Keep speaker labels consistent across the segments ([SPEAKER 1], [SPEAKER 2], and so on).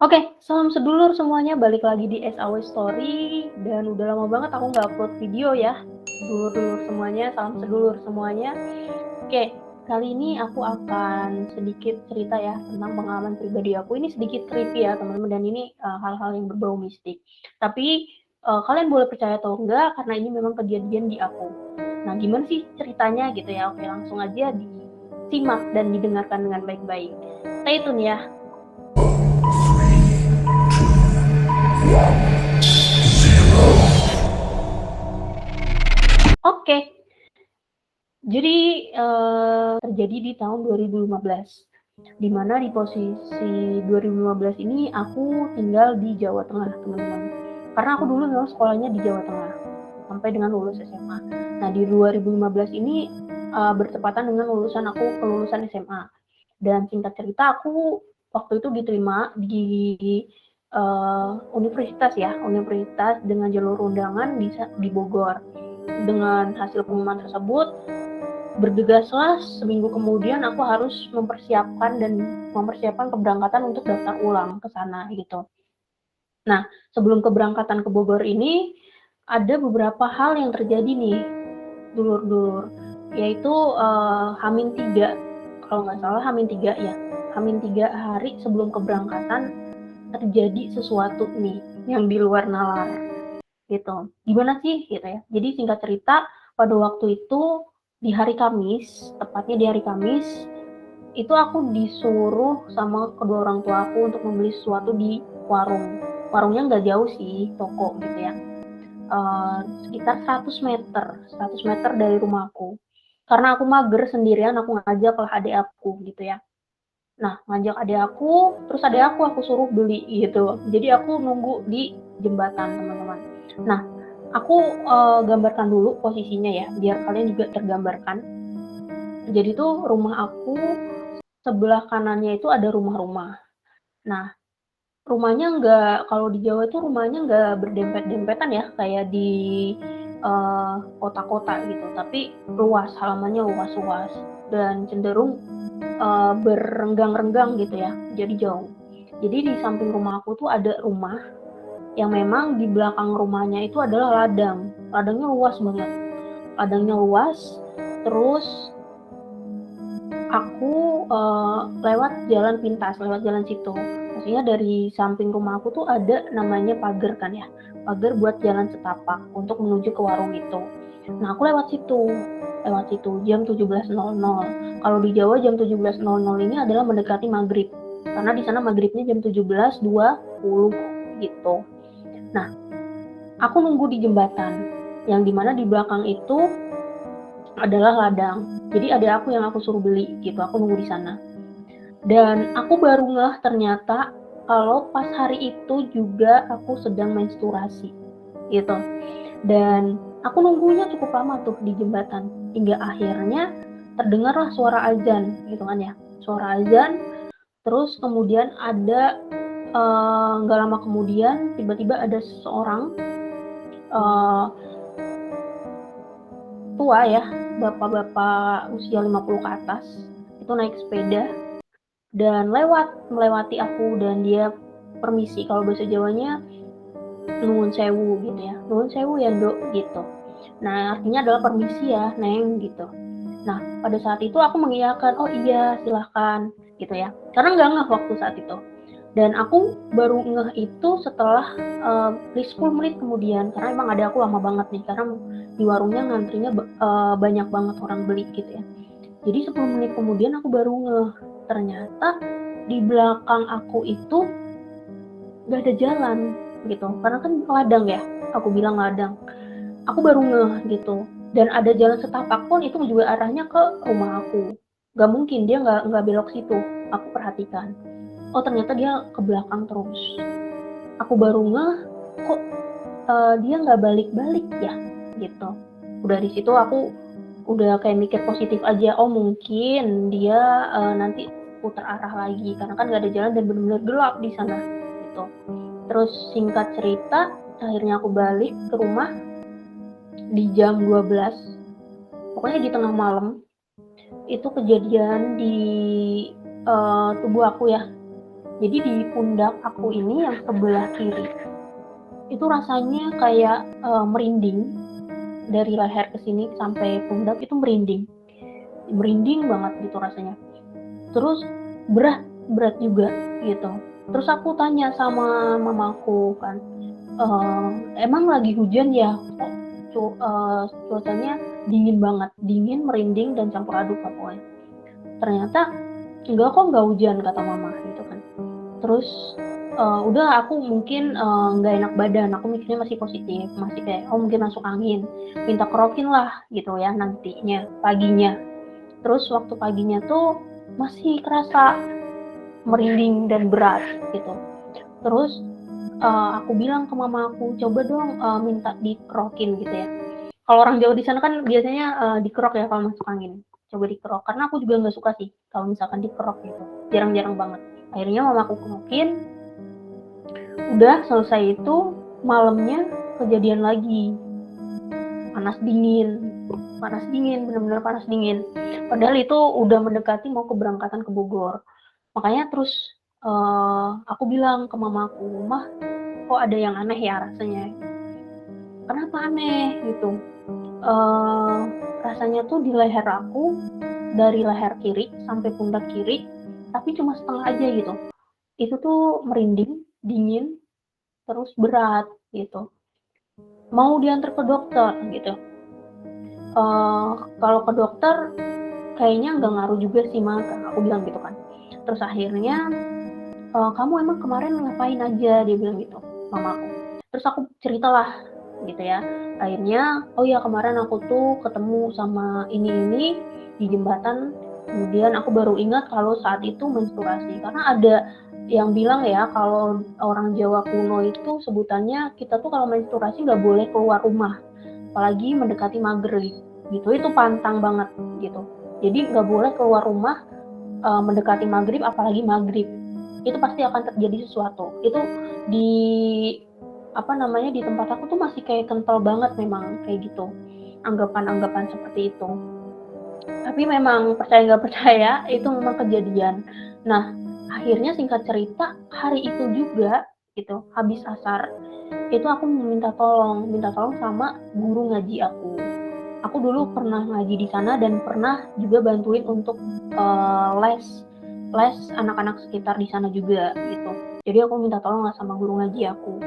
[SPEAKER 1] Oke, salam sedulur semuanya, balik lagi di SAW Story. Dan udah lama banget aku nggak upload video ya. Dulur-dulur semuanya, salam sedulur semuanya. Oke, kali ini aku akan sedikit cerita ya tentang pengalaman pribadi aku. Ini sedikit creepy ya teman-teman, dan ini hal-hal yang berbau mistik. Tapi kalian boleh percaya atau enggak, karena ini memang kejadian di aku. Nah, gimana sih ceritanya gitu ya? Oke, langsung aja disimak dan didengarkan dengan baik-baik. Stay tune ya. Oke, jadi terjadi di tahun 2015, di mana di posisi 2015 ini aku tinggal di Jawa Tengah, teman-teman. Karena aku dulu memang sekolahnya di Jawa Tengah sampai dengan lulus SMA. Nah, di 2015 ini bertepatan dengan kelulusan SMA. Dan singkat cerita, aku waktu itu diterima di universitas dengan jalur undangan di Bogor. Dengan hasil pengumuman tersebut, bergegaslah seminggu kemudian aku harus mempersiapkan keberangkatan untuk daftar ulang ke sana gitu. Nah, sebelum keberangkatan ke Bogor ini ada beberapa hal yang terjadi nih, dulur-dulur, yaitu Hamin 3, kalau nggak salah Hamin 3 ya. Hamin 3 hari sebelum keberangkatan terjadi sesuatu nih yang di luar nalar gitu. Gimana sih gitu ya. Jadi singkat cerita, pada waktu itu di hari Kamis, tepatnya di hari Kamis, itu aku disuruh sama kedua orang tua aku untuk membeli sesuatu di warung. Warungnya nggak jauh sih, toko gitu ya. Sekitar 100 meter dari rumahku. Karena aku mager sendirian, aku ngajak lah adik aku gitu ya. Nah, ngajak adik aku, terus adik aku suruh beli gitu. Jadi aku nunggu di jembatan, teman-teman. Nah, aku gambarkan dulu posisinya ya, biar kalian juga tergambarkan. Jadi tuh rumah aku sebelah kanannya itu ada rumah-rumah. Nah, rumahnya nggak, kalau di Jawa itu rumahnya nggak berdempet-dempetan ya, kayak di kota-kota gitu, tapi luas, halamannya luas-luas dan cenderung berenggang-renggang gitu ya, jadi jauh. Jadi di samping rumah aku tuh ada rumah yang memang di belakang rumahnya itu adalah ladang. Ladangnya luas banget. Ladangnya luas, terus aku lewat jalan pintas, lewat jalan situ. Maksudnya dari samping rumah aku tuh ada namanya pagar kan ya. Pagar buat jalan setapak untuk menuju ke warung itu. Nah, aku lewat situ jam 17.00. Kalau di Jawa jam 17.00 ini adalah mendekati maghrib. Karena di sana maghribnya jam 17.20 gitu. Nah, aku nunggu di jembatan, yang dimana di belakang itu adalah ladang. Jadi ada aku yang aku suruh beli gitu, aku nunggu di sana. Dan aku baru ngeh ternyata kalau pas hari itu juga aku sedang menstruasi gitu. Dan aku nunggunya cukup lama tuh di jembatan, hingga akhirnya terdengarlah suara azan gitu kan ya. Suara azan, terus kemudian ada nggak lama kemudian tiba-tiba ada seseorang tua ya, bapak-bapak usia 50 ke atas, itu naik sepeda dan melewati aku, dan dia permisi, kalau bahasa Jawanya nuwun sewu gitu ya, nuwun sewu ya Dok gitu. Nah, artinya adalah permisi ya Neng gitu. Nah, pada saat itu aku mengiyakan, oh iya silahkan gitu ya, karena nggak ngeh waktu saat itu. Dan aku baru ngeh itu setelah 10 menit kemudian, karena emang ada aku lama banget nih, karena di warungnya ngantrinya banyak banget orang beli gitu ya. Jadi 10 menit kemudian aku baru ngeh, ternyata di belakang aku itu gak ada jalan gitu, karena kan ladang ya, aku bilang ladang. Aku baru ngeh gitu, dan ada jalan setapak pun itu juga arahnya ke rumah aku. Gak mungkin dia nggak belok situ. Aku perhatikan, oh ternyata dia ke belakang terus. Aku baru ngeh, kok dia nggak balik-balik ya gitu. Udah di situ aku udah kayak mikir positif aja, oh mungkin dia nanti putar arah lagi karena kan nggak ada jalan dan benar-benar gelap di sana gitu. Terus singkat cerita, akhirnya aku balik ke rumah di jam 12, pokoknya di tengah malam. Itu kejadian di tubuh aku ya, Jadi di pundak aku ini yang sebelah kiri itu rasanya kayak merinding, dari leher ke sini sampai pundak itu merinding banget gitu rasanya. Terus berat juga gitu. Terus aku tanya sama mamaku kan, emang lagi hujan ya? Cuacanya dingin banget, dingin, merinding, dan campur aduk pokoknya. Ternyata enggak hujan, kata mama gitu kan. Terus udah aku mungkin nggak enak badan, aku mikirnya masih positif, masih kayak mungkin masuk angin, minta kerokin lah gitu ya nantinya paginya. Terus waktu paginya tuh masih kerasa merinding dan berat gitu. Terus aku bilang ke mama aku, coba dong minta dikerokin gitu ya. Kalau orang Jawa di sana kan biasanya dikerok ya kalau masuk angin. Coba dikerok, karena aku juga nggak suka sih kalau misalkan dikerok gitu. Jarang-jarang banget. Akhirnya mama aku kerokin, udah selesai itu malamnya kejadian lagi. Panas dingin, bener-bener panas dingin. Padahal itu udah mendekati mau keberangkatan ke Bogor. Makanya terus aku bilang ke mamaku, "Mah, kok ada yang aneh ya rasanya?" "Kenapa aneh?" gitu. Rasanya tuh di leher aku, dari leher kiri sampai pundak kiri, tapi cuma setengah aja gitu. Itu tuh merinding, dingin, terus berat gitu. Mau diantar ke dokter gitu. Kalau ke dokter kayaknya nggak ngaruh juga sih, Ma, aku bilang gitu kan. Terus akhirnya, "Kamu emang kemarin ngapain aja?" dia bilang gitu, mamaku. Terus aku ceritalah gitu ya. Akhirnya, "Oh ya, kemarin aku tuh ketemu sama ini di jembatan, kemudian aku baru ingat kalau saat itu menstruasi." Karena ada yang bilang ya kalau orang Jawa kuno itu sebutannya kita tuh kalau menstruasi nggak boleh keluar rumah, apalagi mendekati maghrib gitu. Itu pantang banget gitu. Jadi nggak boleh keluar rumah mendekati maghrib, apalagi maghrib. Itu pasti akan terjadi sesuatu. Itu di di tempat aku tuh masih kayak kental banget memang kayak gitu. Anggapan-anggapan seperti itu. Tapi memang percaya nggak percaya itu memang kejadian. Nah, akhirnya singkat cerita hari itu juga gitu, habis asar itu aku minta tolong sama guru ngaji aku. Aku dulu pernah ngaji di sana dan pernah juga bantuin untuk les anak-anak sekitar di sana juga gitu. Jadi aku minta tolong lah sama guru ngaji aku.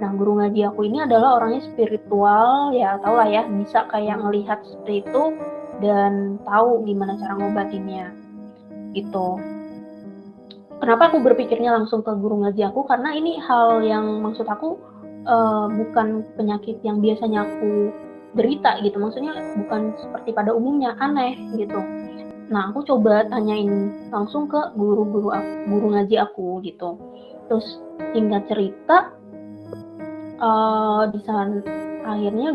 [SPEAKER 1] Nah, guru ngaji aku ini adalah orangnya spiritual, ya tau lah ya, bisa kayak ngelihat seperti itu dan tahu gimana cara ngobatinnya gitu. Kenapa aku berpikirnya langsung ke guru ngaji aku? Karena ini hal yang maksud aku bukan penyakit yang biasanya aku derita gitu. Maksudnya bukan seperti pada umumnya, aneh gitu. Nah, aku coba tanyain langsung ke guru ngaji aku gitu. Terus singkat cerita, di sana akhirnya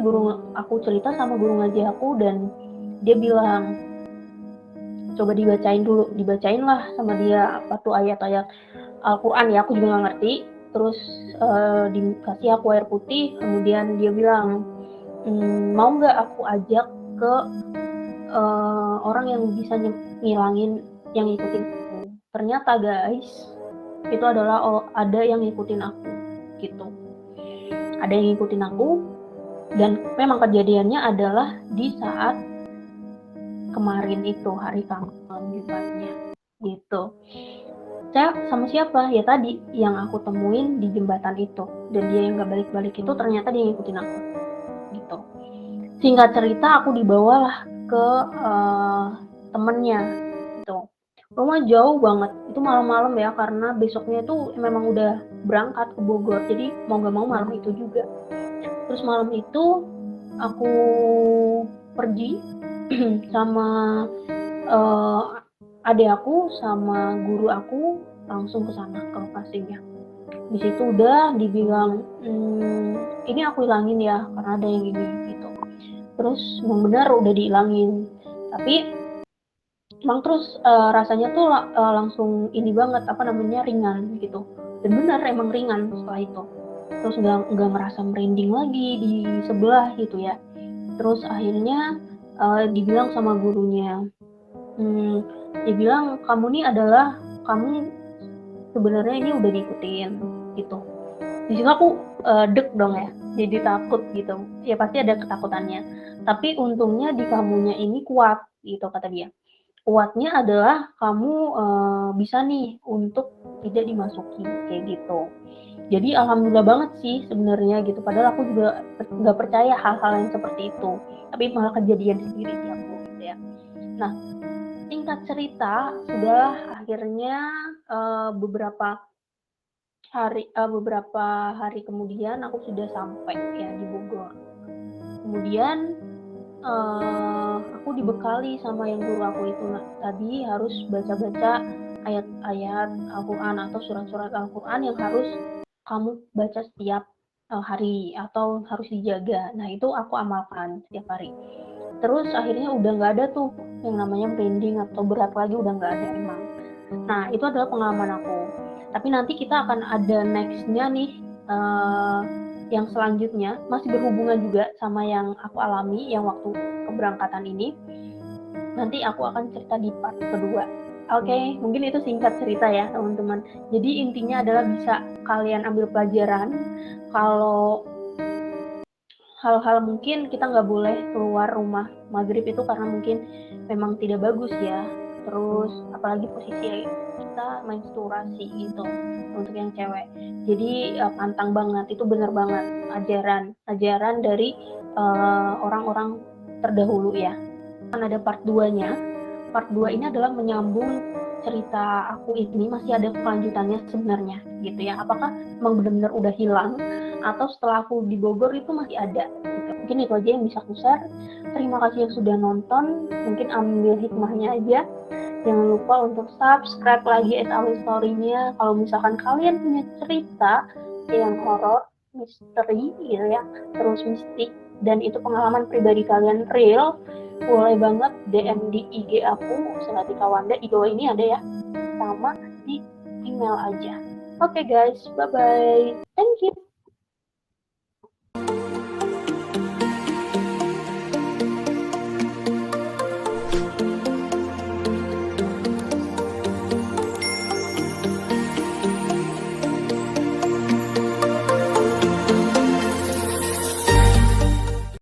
[SPEAKER 1] aku cerita sama guru ngaji aku dan dia bilang, coba dibacain lah sama dia apa tuh ayat-ayat Al-Quran ya, aku juga nggak ngerti. Terus dikasih aku air putih, kemudian dia bilang, mau nggak aku ajak ke orang yang bisa ngilangin yang ngikutin aku. Ternyata guys, itu adalah ada yang ngikutin aku gitu. Ada yang ngikutin aku, dan memang kejadiannya adalah di saat kemarin itu hari Kamis Jumatnya gitu. Saya sama siapa? Ya tadi yang aku temuin di jembatan itu, dan dia yang gak balik-balik itu ternyata dia ngikutin aku gitu. Singkat cerita aku dibawalah ke temennya gitu. Rumah jauh banget, itu malam-malam ya, karena besoknya itu memang udah berangkat ke Bogor, jadi mau gak mau malam itu juga. Terus malam itu aku pergi sama adik aku sama guru aku langsung ke sana ke lokasinya. Di situ udah dibilang, ini aku hilangin ya karena ada yang ini gitu. Terus memang benar udah dihilangin, tapi emang terus rasanya tuh langsung ini banget ringan gitu. Dan benar emang ringan setelah itu. Terus nggak merasa merinding lagi di sebelah gitu ya. Terus akhirnya dibilang sama gurunya, dia bilang, kamu sebenarnya ini udah diikutin gitu. Di situ aku deg dong ya, jadi takut gitu. Ya pasti ada ketakutannya. Tapi untungnya di kamunya ini kuat gitu kata dia. Kuatnya adalah kamu bisa nih untuk tidak dimasuki kayak gitu. Jadi alhamdulillah banget sih sebenarnya gitu. Padahal aku juga nggak percaya hal-hal yang seperti itu. Tapi malah kejadian sendiri di aku gitu ya. Nah, singkat cerita, sudah akhirnya beberapa hari kemudian aku sudah sampai ya di Bogor. Kemudian aku dibekali sama yang guru aku itu tadi harus baca-baca ayat-ayat Al-Quran atau surat-surat Al-Quran yang harus kamu baca setiap hari atau harus dijaga. Nah itu aku amalkan setiap hari. Terus akhirnya udah nggak ada tuh yang namanya merinding atau berat lagi, udah nggak ada emang. Nah itu adalah pengalaman aku. Tapi nanti kita akan ada nextnya nih yang selanjutnya masih berhubungan juga sama yang aku alami yang waktu keberangkatan ini. Nanti aku akan cerita di part kedua. Oke, mungkin itu singkat cerita ya teman-teman. Jadi intinya adalah bisa kalian ambil pelajaran kalau hal-hal mungkin kita nggak boleh keluar rumah maghrib itu karena mungkin memang tidak bagus ya. Terus apalagi posisi kita menstruasi gitu untuk yang cewek. Jadi pantang banget, itu benar banget ajaran dari orang-orang terdahulu ya. Kan ada part 2-nya. Part 2 ini adalah menyambung cerita aku ini, masih ada kelanjutannya sebenarnya gitu ya. Apakah memang benar-benar udah hilang atau setelah aku di Bogor itu masih ada gitu. Mungkin itu aja yang bisa aku share. Terima kasih yang sudah nonton. Mungkin ambil hikmahnya aja. Jangan lupa untuk subscribe lagi SAW Story-nya. Kalau misalkan kalian punya cerita yang horor, misteri gitu ya, terus mistik, dan itu pengalaman pribadi kalian real, boleh banget DM di IG aku, Selatika Wanda. Di bawah ini ada ya, sama di email aja. Oke guys, bye-bye. Thank you.